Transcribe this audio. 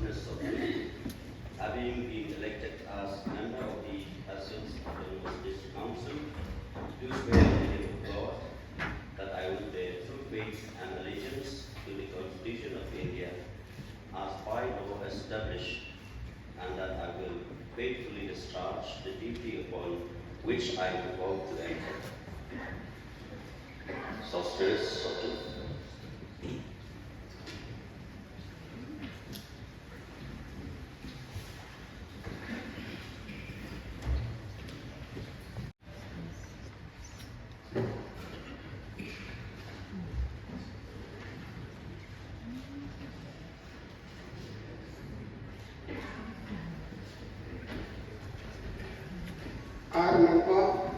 goodness of me, having been elected as member of the Association District Council, do swear in the name of God that I will bear true faith and allegiance to the Constitution of India as by law established, and that I will faithfully discharge the duty upon which I am about to enter. Sostres Sotu. I, Manpa,